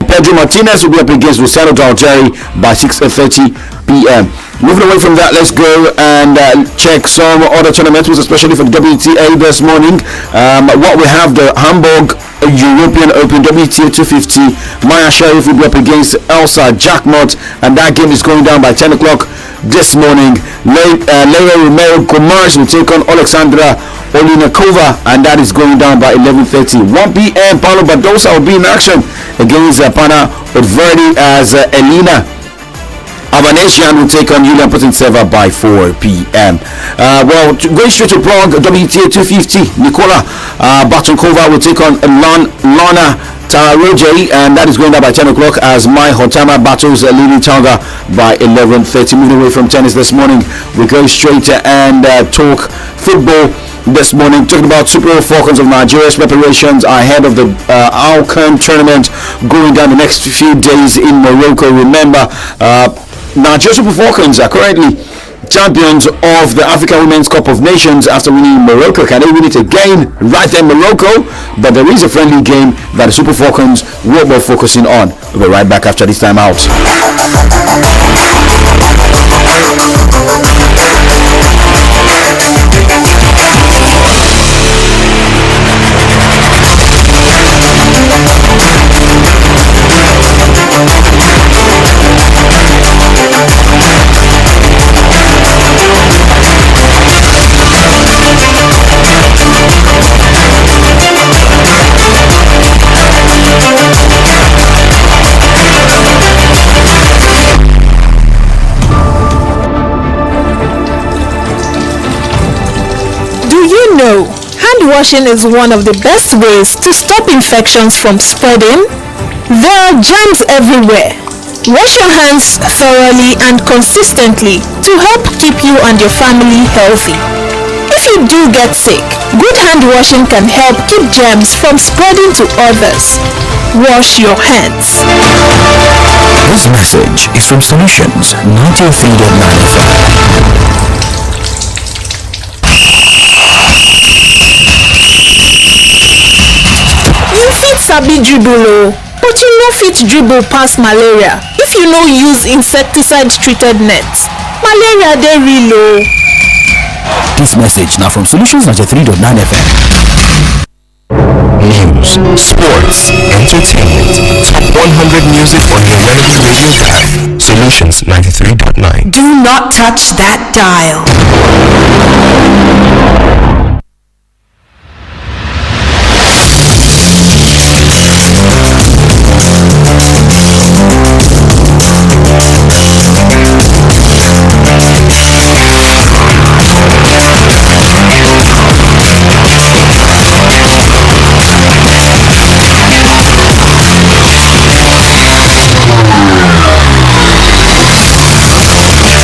Pedro Martinez will be up against Luciano Dalgeri by 6:30 p.m. Moving away from that, let's go and check some other tournaments, especially for the WTA this morning. What we have, the Hamburg European Open WTA 250. Maya Sharif will be up against Elsa Jackmot, and that game is going down by 10 o'clock this morning. Leia Romero Gomez will take on Alexandra Olinakova, and that is going down by 11:30. 1 p.m. Paulo Badosa will be in action against Pana Odverdi as Elina Avanesian will take on Julian Putintseva by 4 p.m. Going straight to Prague, WTA 250, Nikola Batonkova will take on Lana Tararoje, and that is going down by 10 o'clock as Mai Hotama battles Lili Tonga by 11:30. Moving away from tennis this morning, we go straight and talk football. This morning, talking about Super Falcons of Nigeria's preparations ahead of the Alcan tournament going down the next few days in Morocco. Remember, Nigeria Super Falcons are currently champions of the African Women's Cup of Nations after winning Morocco. Can they win it again right there in Morocco? But there is a friendly game that the Super Falcons will be focusing on. We'll be right back after this time out. Hand washing is one of the best ways to stop infections from spreading. There are germs everywhere. Wash your hands thoroughly and consistently to help keep you and your family healthy. If you do get sick, good hand washing can help keep germs from spreading to others. Wash your hands. This message is from Solutions 93.9 FM. You fit sabi dribble, but you no fit dribble pass malaria if you no use insecticide treated nets. Malaria dey real o. This message now from Solutions 93.9 FM. News, sports, entertainment, top 100 music on your Remedy Radio dial. Solutions 93.9. Do not touch that dial.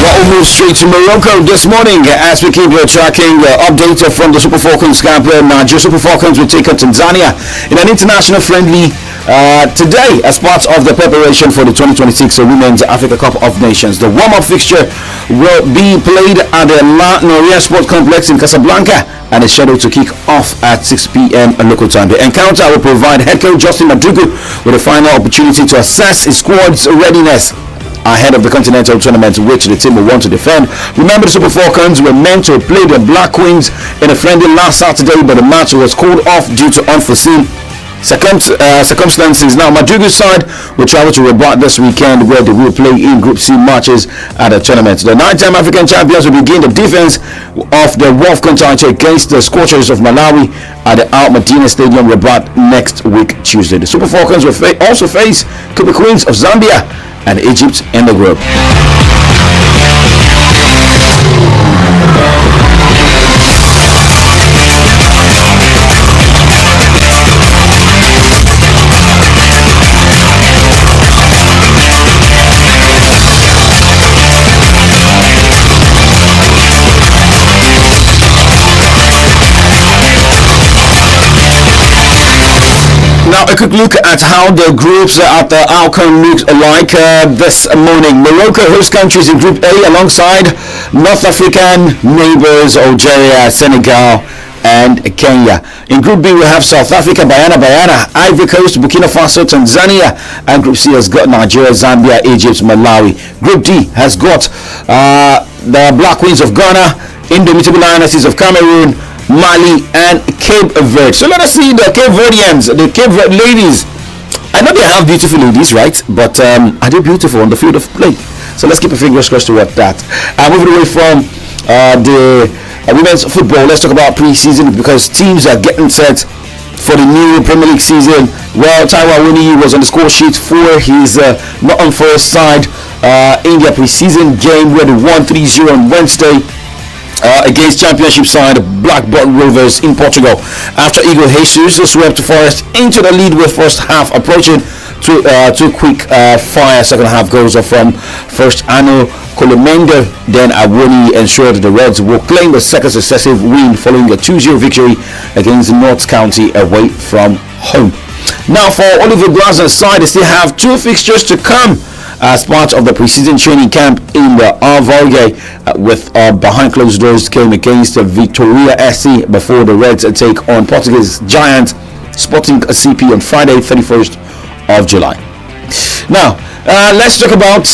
We'll move straight to Morocco this morning as we keep tracking updates from the Super Falcons camp. Nigeria Super Falcons will take on Tanzania in an international friendly today as part of the preparation for the 2026 Women's Africa Cup of Nations. The warm-up fixture will be played at the La Noria Sport Complex in Casablanca and is scheduled to kick off at 6 p.m. local time. The encounter will provide head coach Justin Madugu with a final opportunity to assess his squad's readiness ahead of the continental tournament, which the team will want to defend. Remember, the Super Falcons were meant to play the Black Queens in a friendly last Saturday, but the match was called off due to unforeseen circumstances. Now, Madugu's side will travel to Rabat this weekend, where they will play in Group C matches at the tournament. The 9-time African champions will begin the defense of the WAFCON title against the Scorchers of Malawi at the Al Madina Stadium, Rabat, next week Tuesday. The Super Falcons will also face Cuba Queens of Zambia and Egypt in the group. Now, a quick look at how the groups at the Alcan look like this morning. Morocco host countries in Group A alongside North African neighbors Algeria, Senegal, and Kenya. In Group B, we have South Africa, Bayana, Ivory Coast, Burkina Faso, Tanzania, and Group C has got Nigeria, Zambia, Egypt, Malawi. Group D has got the Black Queens of Ghana, Indomitable Lionesses of Cameroon, Mali, and Cape Verde. So let us see the Cape Verdeans, the Cape Verde ladies. I know they have beautiful ladies, right? But are they beautiful on the field of play? So let's keep our fingers crossed toward that. Moving away from the women's football, let's talk about pre-season, because teams are getting set for the new Premier League season. Well, Taiwo Awoniyi was on the score sheet for his Nottingham Forest side in their pre-season game where they won 3-0 on Wednesday against championship side Blackburn Rovers in Portugal. After Igor Jesus swept Forest into the lead with first half approaching two quick fire second half goals from first Ano Kolomendo, then Awoniyi ensured the Reds will claim the second successive win following a 2-0 victory against Notts County away from home. Now for Oliver Glasner's side, they still have two fixtures to come as part of the preseason training camp in the Arvalge, with behind closed doors came against Victoria SC before the Reds take on Portuguese giant Sporting CP on Friday 31st of July. Now let's talk about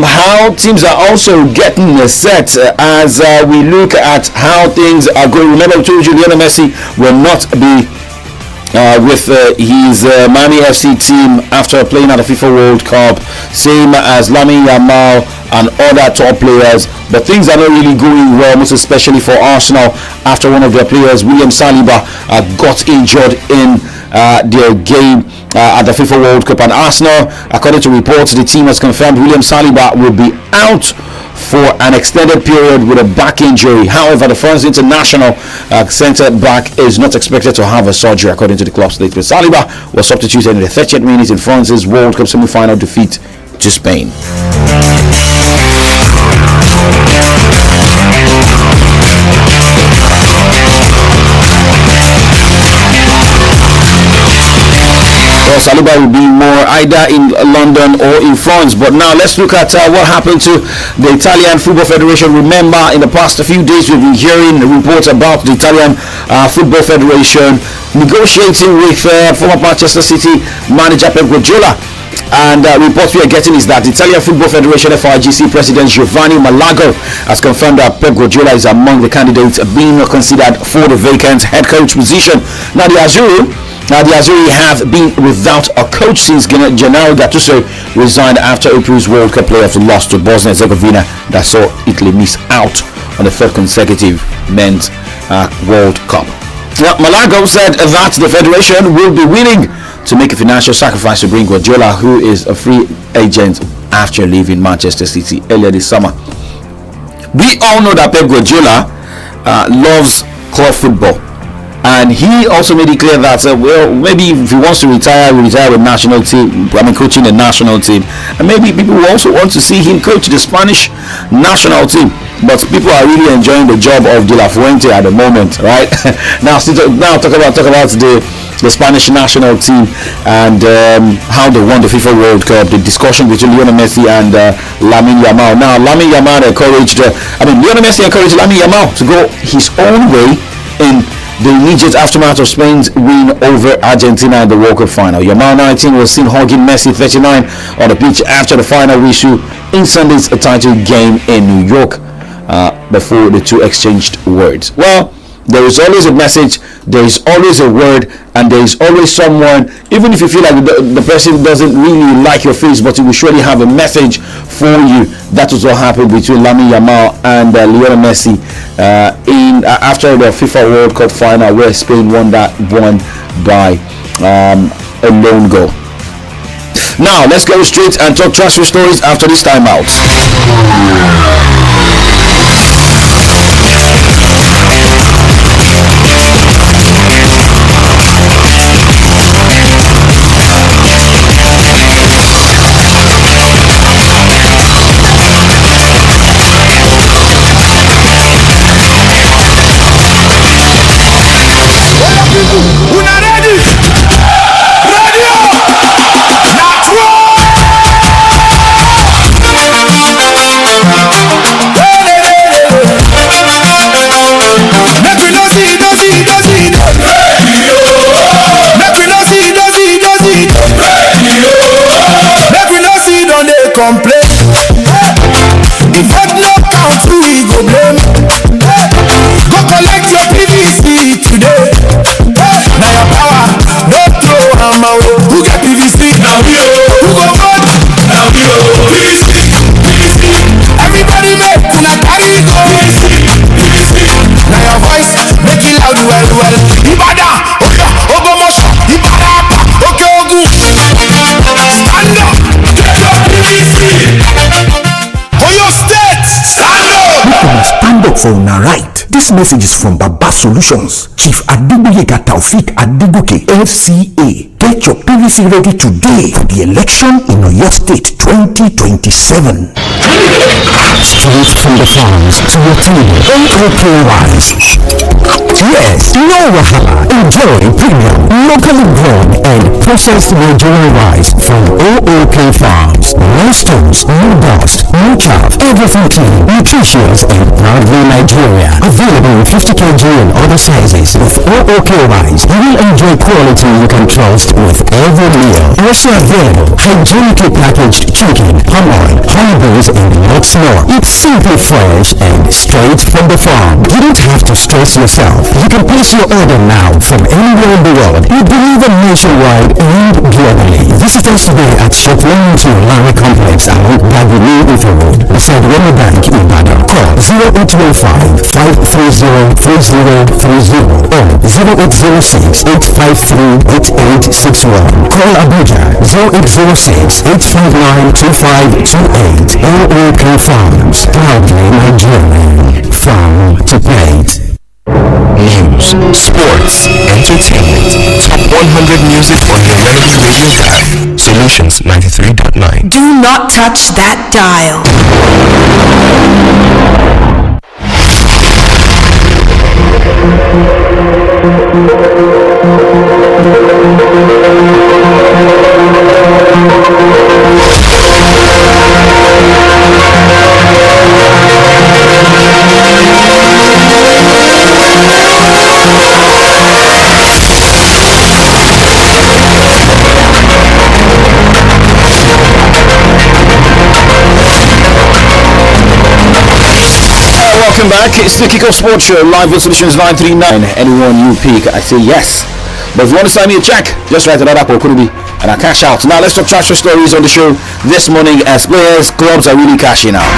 how teams are also getting set as we look at how things are going. Remember, I told you Lionel Messi will not be with his Miami FC team after playing at the FIFA World Cup, same as Lamine Yamal and other top players, but things are not really going well, most especially for Arsenal after one of their players, William Saliba, got injured in their game at the FIFA World Cup. And Arsenal, according to reports, the team has confirmed William Saliba will be out for an extended period with a back injury. However, the France international centre back is not expected to have a surgery, according to the club statement. Saliba was substituted in the 30th minute in France's World Cup semi-final defeat to Spain. Well, Saliba will be more either in London or in France. But now let's look at what happened to the Italian Football Federation. Remember, in the past few days we've been hearing reports about the Italian Football Federation negotiating with former Manchester City manager Pep Guardiola. And reports we are getting is that the Italian Football Federation FIGC President Giovanni Malago has confirmed that Pep Guardiola is among the candidates being considered for the vacant head coach position. Now the Azzurri have been without a coach since Gennaro Gattuso resigned after April's World Cup playoffs loss to Bosnia and Herzegovina that saw Italy miss out on the third consecutive men's World Cup. Now, Malago said that the federation will be willing to make a financial sacrifice to bring Guardiola, who is a free agent after leaving Manchester City earlier this summer. We all know that Pep Guardiola loves club football. And he also made it clear that, well, maybe if he wants to retire, he'll retire with national team. Coaching the national team. And maybe people will also want to see him coach the Spanish national team. But people are really enjoying the job of De La Fuente at the moment, right? Now talk about the Spanish national team and how they won the FIFA World Cup. The discussion between Lionel Messi and Lamine Yamal. Now, Lionel Messi encouraged Lamine Yamal to go his own way in the immediate aftermath of Spain's win over Argentina in the World Cup final. Yamal 19 was seen hugging Messi 39 on the pitch after the final whistle in Sunday's title game in New York before the two exchanged words. Well, there is always a message, there is always a word, and there is always someone, even if you feel like the person doesn't really like your face, but he will surely have a message for you. That was what happened between Lamine Yamal and Lionel Messi after the FIFA World Cup final, where Spain won by a lone goal. Now let's go straight and talk transfer stories after this timeout. complain. If God no count, who we go blame? Go collect your PVC today. Now your power, no throw am away. Who get PVC? Now we who go vote? Now we PVC. Everybody make una carry go. PVC. Now your voice make it loud well. Ibadan, Ogbomoso, Ibadan, Okeogun. Stand up, get your PVC. Oyo State, stand up. Stand up for una right. This message is from Baba Solutions. Chief Adeboyega Taufik Adegoke, FCA. Get your PVC ready today for the election in Oyo State 2027. Straight from the farms to your table, AOK-wise. Yes, no wahala. Enjoy premium, locally grown and processed Nigerian rice from OOK Farms. No stones, no dust, no chaff. Everything clean, nutritious and proudly Nigeria. Available in 50 kg and other sizes. With OOK rice, you will enjoy quality you can trust with every meal. Also available, hygienically packaged chicken, palm oil, honeybees and lots more. It's simply fresh and straight from the farm. You don't have to stress yourself. You can place your order now from anywhere in the world. We deliver nationwide and globally. Visit us today at Shop 192 Larry Complex along Baguni River Road beside Wema Bank in Ibadan. Call 0815-530-3030 or 0806-853-8861. Call Abuja 0806-859-2528. AOK Farms, proudly Nigerian. Farm to plate. News, sports, entertainment, top 100 music on your Melody Radio Dial. Solutions 93.9. Do not touch that dial. Welcome back. It's the Kickoff Sports Show live with Solutions 939. Anyone you pick, I say yes. But if you want to sign me a check, just write another for Kurubi and I cash out. Now let's talk transfer stories on the show this morning as players, clubs are really cashing out.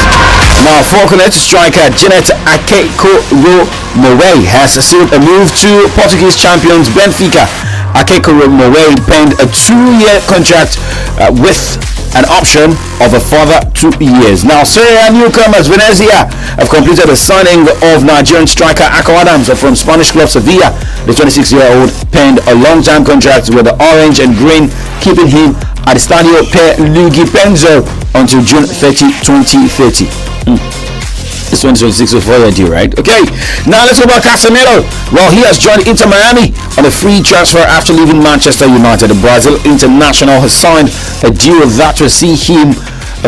Now Falconet striker Janet Akekoro-Mowe has sealed a move to Portuguese champions Benfica. Akekoro-Mowe penned a 2-year contract with an option of a further 2 years. Now, Serie A newcomers Venezia have completed the signing of Nigerian striker Ako Adams from Spanish club Sevilla. The 26-year-old penned a long-term contract with the orange and green, keeping him at the Stadio per Luigi Penzo until June 30, 2030. It's 2026 before you do, right? Okay, now let's go about Casemiro. Well, he has joined Inter Miami on a free transfer after leaving Manchester United. The Brazil international has signed a deal that will see him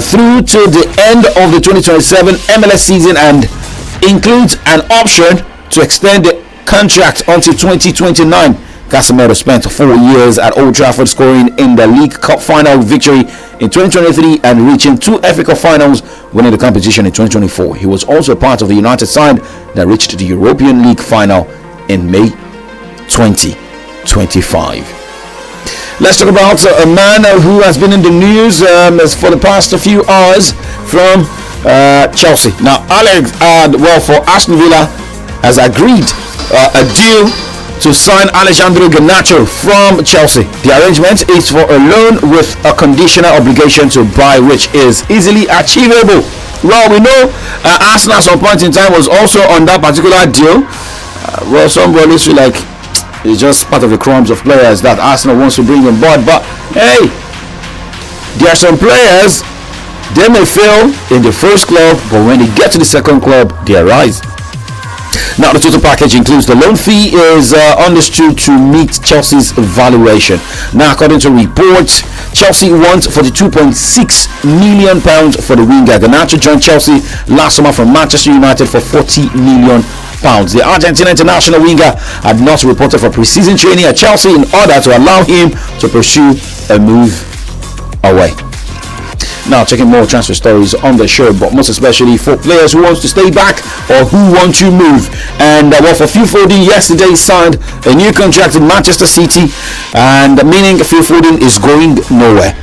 through to the end of the 2027 MLS season and includes an option to extend the contract until 2029. Casemiro spent 4 years at Old Trafford, scoring in the League Cup final victory in 2023 and reaching 2 FA Cup finals, winning the competition in 2024. He was also a part of the United side that reached the European League final in May 2025. Let's talk about a man who has been in the news for the past few hours from Chelsea. Now, for Aston Villa has agreed a deal to sign Alejandro Garnacho from Chelsea. The arrangement is for a loan with a conditional obligation to buy, which is easily achievable. Well, we know Arsenal at some point in time was also on that particular deal. Well, some always feel like it's just part of the crumbs of players that Arsenal wants to bring on board. But hey, there are some players, they may fail in the first club, but when they get to the second club, they arise. Now the total package includes the loan fee is understood to meet Chelsea's valuation. Now, according to reports, Chelsea wants £42.6 million for the winger. Garnacho joined Chelsea last summer from Manchester United for £40 million. The Argentina international winger had not reported for pre-season training at Chelsea in order to allow him to pursue a move away. Now, checking more transfer stories on the show, but most especially for players who want to stay back or who want to move. And for Phil Foden, yesterday signed a new contract in Manchester City, and meaning Phil Foden is going nowhere.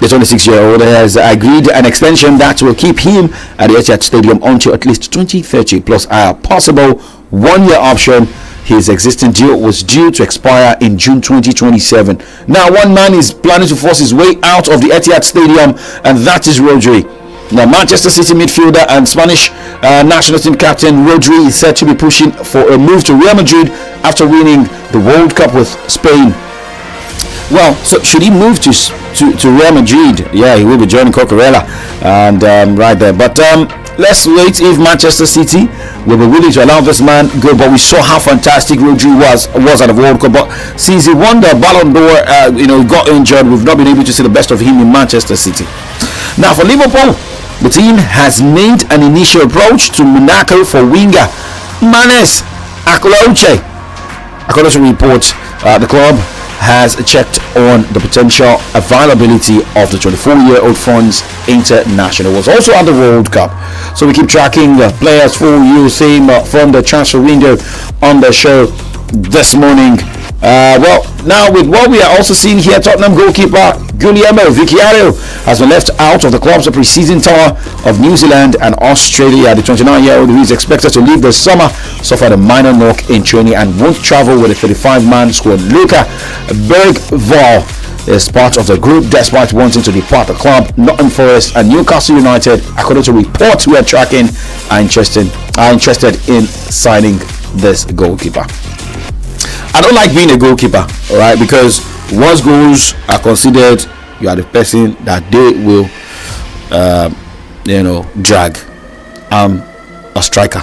The 26-year-old has agreed an extension that will keep him at the Etihad Stadium until at least 2030, plus a possible one-year option. His existing deal was due to expire in June 2027. Now, one man is planning to force his way out of the Etihad Stadium, and that is Rodri. Now, Manchester City midfielder and Spanish national team captain Rodri is said to be pushing for a move to Real Madrid after winning the World Cup with Spain. Well, so should he move to Real Madrid? Yeah, he will be joining Cucurella and right there. But let's wait if Manchester City will be willing to allow this man go. But we saw how fantastic Rodri was at the World Cup. But since he won the Ballon d'Or, got injured, we've not been able to see the best of him in Manchester City. Now for Liverpool, the team has made an initial approach to Monaco for winger Manes Akoloche. According to reports, the club has checked on the potential availability of the 24-year-old France international. Was also at the World Cup, so we keep tracking players for you, same from the transfer window on the show this morning. Now with what we are also seeing here, Tottenham goalkeeper Guillermo Vicario has been left out of the club's pre-season tour of New Zealand and Australia. The 29-year-old, who is expected to leave this summer, suffered a minor knock in training and won't travel with a 35-man squad. Luca Bergvall is part of the group despite wanting to depart the club. Nottingham Forest and Newcastle United, according to reports we are tracking, are interested in signing this goalkeeper. I don't like being a goalkeeper, all right, because once goals are considered, you are the person that they will drag. I'm a striker.